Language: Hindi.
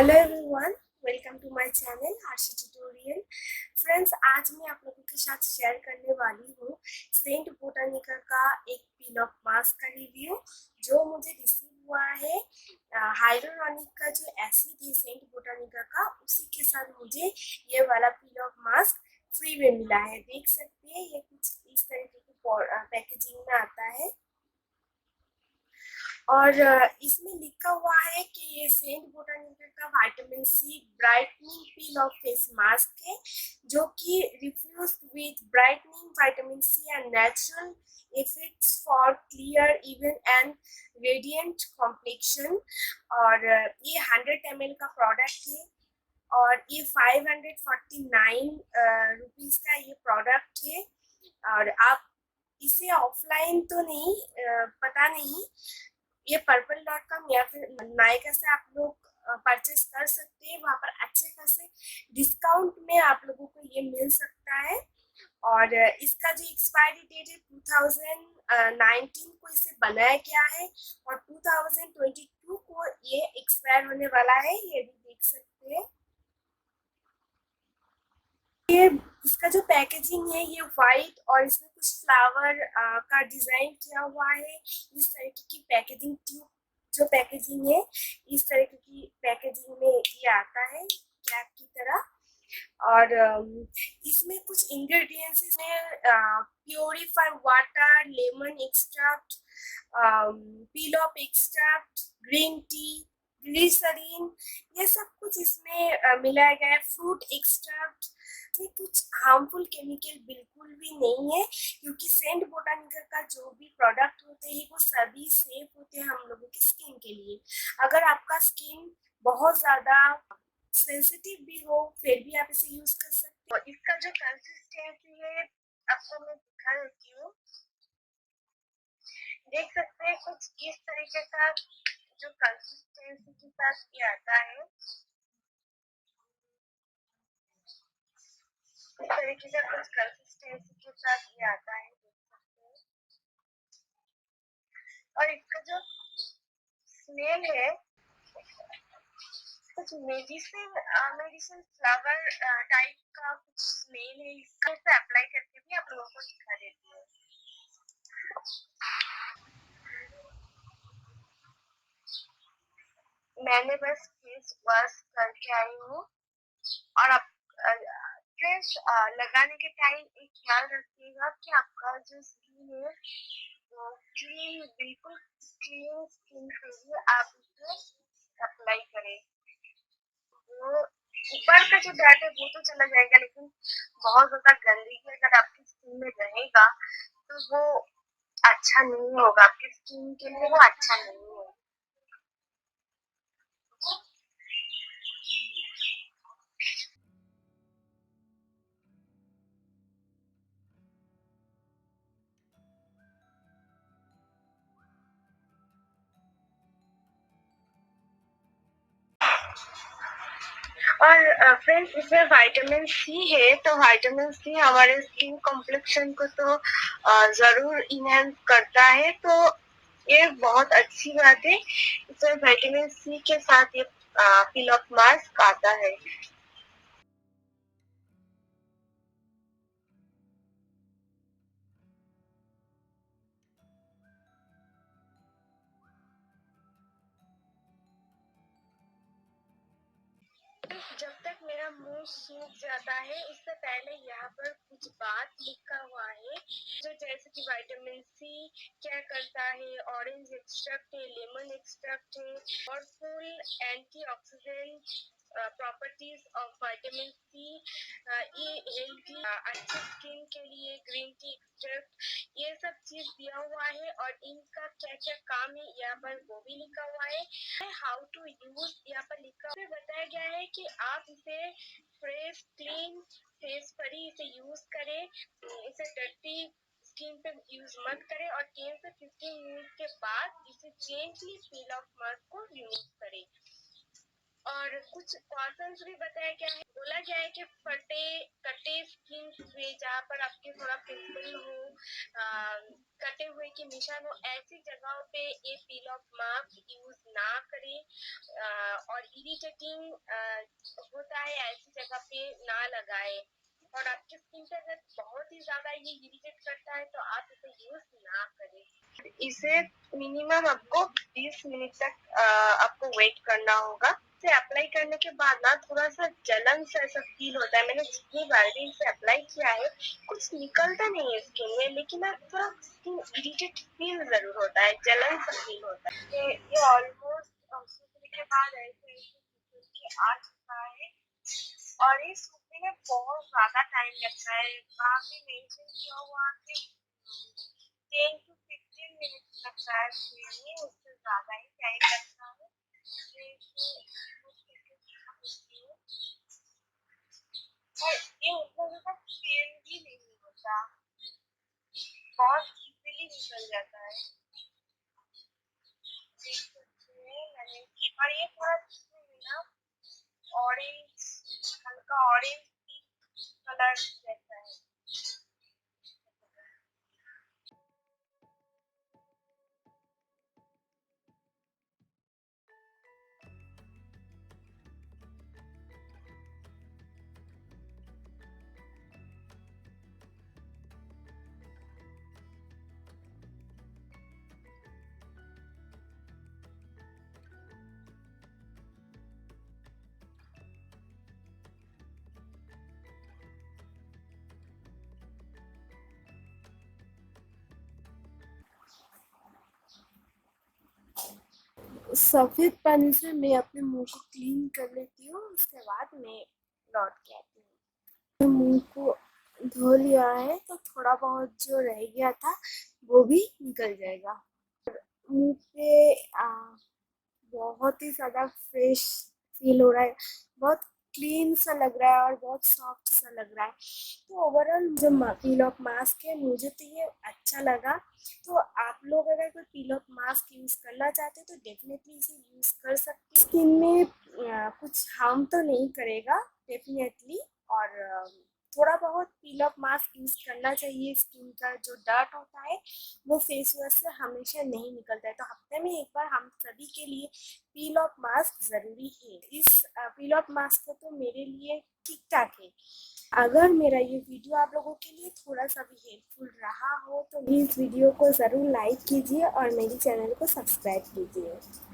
Hello everyone, welcome to my channel RC tutorial. Friends, आज मैं आप लोगों के साथ शेयर करने वाली हूँ सेंट बोटानिका का एक पील ऑफ मास्क का रिव्यू जो मुझे रिसीव हुआ है। हाइड्रोनिक का जो एसिड है सेंट बोटानिका का, उसी के साथ मुझे ये वाला पील ऑफ मास्क फ्री में मिला है। देख सकते हैं ये कुछ इस तरीके की पैकेजिंग में आता है और इसमें लिखा हुआ है कि ये सेंट बोटानिका का vitamin C brightening peel off face mask है जो कि refused with brightening vitamin C and natural effects for clear even and radiant complexion. और ये 100 ml का प्रोडक्ट है और ये 549 रुपीज़ का ये प्रोडक्ट है। और आप इसे ऑफलाइन तो नहीं, पता नहीं, ये पर्पल.com या फिर नायका से आप लोग परचेस कर सकते हैं। वहाँ पर अच्छे खासे डिस्काउंट में आप लोगों को ये मिल सकता है। और इसका जो एक्सपायरी डेट है 2019 को इसे बनाया गया है और 2022 को ये एक्सपायर होने वाला है। ये भी देख सकते हैं। ये इसका जो पैकेजिंग है ये वाइट और इसमें कुछ फ्लावर का डिजाइन किया हुआ है। इस तरीके की पैकेजिंग ट्यूब जो पैकेजिंग है, इस तरीके की पैकेजिंग में ये आता है कैप की तरह। और इसमें कुछ इंग्रेडिएंट्स में purified water, lemon extract, peel off extract, green tea, glycerin, ये सब कुछ इसमें मिलाया गया है। फ्रूट एक्सट्रैक्ट में कुछ हार्मफुल केमिकल बिल्कुल भी नहीं है, क्योंकि सेंट बोटानिका का जो भी प्रोडक्ट होते हैं वो सभी सेफ होते हैं हम लोगों की स्किन के लिए। अगर आपका स्किन बहुत ज़्यादा सेंसिटिव भी हो फिर भी आप इसे यूज कर सकते हो। इसका जो कंसिस्टेंसी है आपको मैं दिखा देती हूँ। देख सकते हैं कुछ इस तरीके का जो कंसिस्टेंसी के साथ ये आता है, इस तरीके का कुछ कंसिस्टेंसी के साथ ये आता है, देख सकते हैं। और इसका जो स्मेल है कुछ मेडिसिन फ्लावर टाइप का कुछ स्मेल है। इसका इसे अप्लाई करके भी आप लोगों को दिखा देती हूँ। मैंने बस फेस वॉश करके आई हूँ। और आप फ्रेंड्स, लगाने के टाइम एक ख्याल रखिएगा कि आपका जो स्किन है वो क्लीन, बिल्कुल क्लीन स्किन के लिए आप इसे अप्लाई करें। वो ऊपर का जो डैट है वो तो चला जाएगा, लेकिन बहुत ज्यादा गंदगी अगर आपकी स्किन में रहेगा तो वो अच्छा नहीं होगा, आपकी स्किन के लिए वो अच्छा नहीं है। और फ्रेंड्स, इसमें विटामिन सी है, तो विटामिन सी हमारे स्किन कॉम्प्लेक्शन को तो जरूर इनहेंस करता है, तो ये बहुत अच्छी बात है। इसमें विटामिन सी के साथ ये पील ऑफ मास्क आता है। जब तक मेरा मुंह सूख जाता है इससे पहले यहाँ पर कुछ बात लिखा हुआ है, जो जैसे कि विटामिन सी क्या करता है, ऑरेंज एक्सट्रैक्ट है, लेमन एक्सट्रैक्ट है, और full antioxidant properties of vitamin C, ये हेल्थी अच्छी स्किन के लिए, ग्रीन टी एक्सट्रैक्ट, ये सब चीज दिया हुआ है। और इनका क्या क्या काम है यहाँ पर वो भी लिखा हुआ है। हाउ टू यूज यहाँ पर लिखा हुआ बताया गया है कि आप इसे फ्रेश क्लीन फेस पर ही इसे यूज करें, इसे डर्टी स्किन पे यूज मत करें, और 10 से 15 मिनट के बाद इसे जेंटली पील ऑफ मास्क को रिमूव करें। और कुछ क्वेश्चंस भी बताया गया है, बोला गया है कि फटे कटे स्किन पे, जहाँ पर आपके थोड़ा पिंपल हो कटे हुए के निशान हो, ऐसी जगहों पे ये पील ऑफ मास्क यूज ना करें और इरिटेटिंग होता है ऐसी जगह पे ना लगाए। और आपकी स्किन पे अगर बहुत ही ज्यादा ये इरिटेट करता है तो आप इसे यूज ना करें। इसे मिनिमम आपको 20 मिनट तक आपको वेट करना होगा। इसे अप्लाई करने के बाद ना थोड़ा सा जलन सा ऐसा फील होता है। मैंने जितनी बार भी इसे अप्लाई किया है कुछ निकलता नहीं है स्किन में, लेकिन ना थोड़ा स्किन इरिटेट फील जरूर होता है, जलन सा फील होता है। ये ऑलमोस्ट सूखने के बाद ऐसे ऐसे आ चुका है और ये सूखने में बहुत ज्यादा टाइम लगता है। काफी मेंशन किया हुआ है 10 to 15 मिनट लगता है सूखने में, उससे ज्यादा ही टाइम लगता है। और ये उतना ज्यादा पेन भी नहीं होता, बहुत इजीली निकल जाता है। देख सकते हैं मैंने, और ये थोड़ा ना ऑरेंज, हल्का ऑरेंज कलर जैसा है। सफेद पानी से मैं अपने मुंह को क्लीन कर लेती हूँ, उसके बाद मैं लौट के आती हूँ। मुंह को धो लिया है तो थोड़ा बहुत जो रह गया था वो भी निकल जाएगा। मुंह पे बहुत ही ज़्यादा फ्रेश फील हो रहा है, बहुत क्लीन सा लग रहा है और बहुत सॉफ्ट सा लग रहा है। तो ओवरऑल जो पील ऑफ मास्क है मुझे तो ये अच्छा लगा। तो आप लोग अगर कोई पील ऑफ मास्क यूज़ करना चाहते हो तो डेफिनेटली इसे यूज़ कर सकते हैं। स्किन में कुछ हार्म तो नहीं करेगा डेफिनेटली। और थोड़ा बहुत पील ऑफ मास्क यूज़ करना चाहिए। स्किन का जो डर्ट होता है वो फेस वॉश से हमेशा नहीं निकलता है, तो हफ्ते में एक बार हम सभी के लिए पील ऑफ मास्क ज़रूरी है। इस पील ऑफ मास्क को तो मेरे लिए ठीक ठाक है। अगर मेरा ये वीडियो आप लोगों के लिए थोड़ा सा भी हेल्पफुल रहा हो तो प्लीज़ वीडियो को ज़रूर लाइक कीजिए और मेरी चैनल को सब्सक्राइब कीजिए।